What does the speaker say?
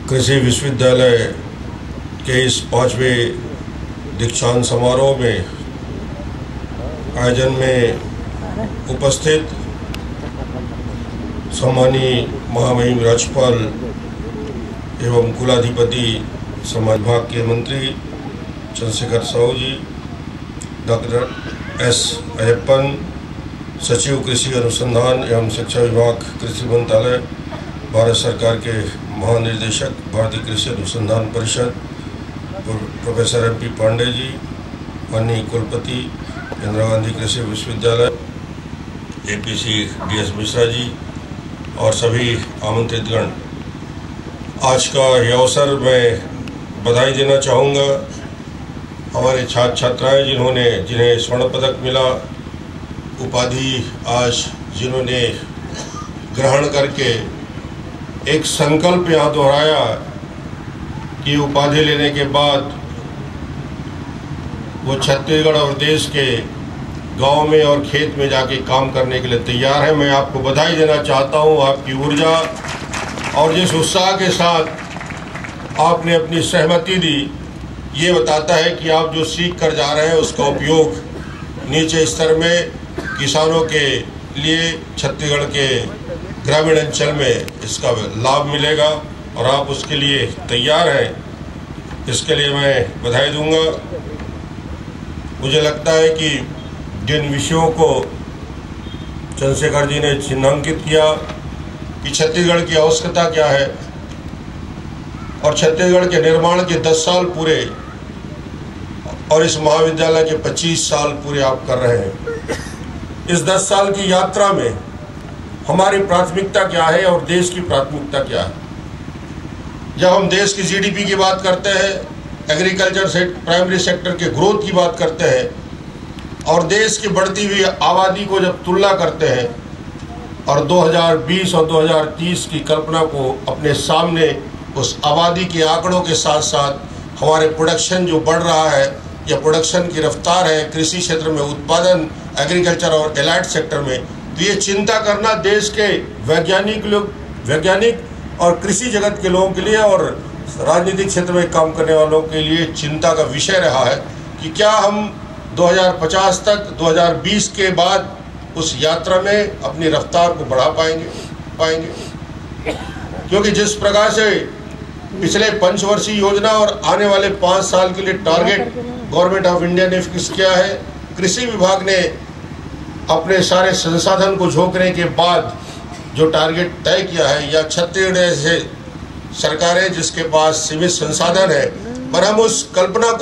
कृषि विश्वविद्यालय के इस 5वें दीक्षांत समारोह में आयोजन में उपस्थित सम्मानीय महामहिम राज्यपाल एवं कुलाधिपति समाज विभाग के मंत्री चंद्रशेखर साहू जी, डॉक्टर एस अयप्पन, सचिव कृषि अनुसंधान एवं शिक्षा विभाग, कृषि मंत्रालय, भारत सरकार के महानिदेशक भारतीय कृषि अनुसंधान परिषद प्रोफेसर एम.पी. पांडे जी, माननीय कुलपति इंदिरा गांधी कृषि विश्वविद्यालय एपीसी डी.एस. मिश्रा जी और सभी आमंत्रितगण, आज का यह अवसर मैं बधाई देना चाहूँगा हमारे छात्र छात्राएं जिन्हें स्वर्ण पदक मिला, उपाधि आज जिन्होंने ग्रहण करके एक संकल्प यहाँ दोहराया कि उपाधि लेने के बाद वो छत्तीसगढ़ और देश के गांव में और खेत में जाके काम करने के लिए तैयार है। मैं आपको बधाई देना चाहता हूँ। आपकी ऊर्जा और जिस उत्साह के साथ आपने अपनी सहमति दी, ये बताता है कि आप जो सीख कर जा रहे हैं उसका उपयोग नीचे स्तर में किसानों के लिए छत्तीसगढ़ के ग्रामीण अंचल में इसका लाभ मिलेगा और आप उसके लिए तैयार हैं। इसके लिए मैं बधाई दूंगा। मुझे लगता है कि जिन विषयों को चंद्रशेखर जी ने चिन्हांकित किया कि छत्तीसगढ़ की आवश्यकता क्या है और छत्तीसगढ़ के निर्माण के 10 साल पूरे और इस महाविद्यालय के 25 साल पूरे आप कर रहे हैं। इस 10 साल की यात्रा में हमारी प्राथमिकता क्या है और देश की प्राथमिकता क्या है। जब हम देश की जीडीपी की बात करते हैं, एग्रीकल्चर से प्राइमरी सेक्टर के ग्रोथ की बात करते हैं और देश की बढ़ती हुई आबादी को जब तुलना करते हैं और 2020 और 2030 की कल्पना को अपने सामने उस आबादी के आंकड़ों के साथ साथ हमारे प्रोडक्शन जो बढ़ रहा है या प्रोडक्शन की रफ्तार है कृषि क्षेत्र में, उत्पादन, एग्रीकल्चर और एलाइड सेक्टर में, तो ये चिंता करना देश के वैज्ञानिक और कृषि जगत के लोगों के लिए और राजनीतिक क्षेत्र में काम करने वालों के लिए चिंता का विषय रहा है कि क्या हम 2050 तक 2020 के बाद उस यात्रा में अपनी रफ्तार को बढ़ा पाएंगे। क्योंकि जिस प्रकार से पिछले पंचवर्षीय योजना और आने वाले 5 साल के लिए टारगेट गवर्नमेंट ऑफ इंडिया ने फिक्स किया है, कृषि विभाग ने अपने सारे संसाधन को झोंकने के बाद जो टारगेट तय किया है, या छत्तीसगढ़ ऐसे सरकारें जिसके पास सीमित संसाधन है, पर हम उस कल्पना को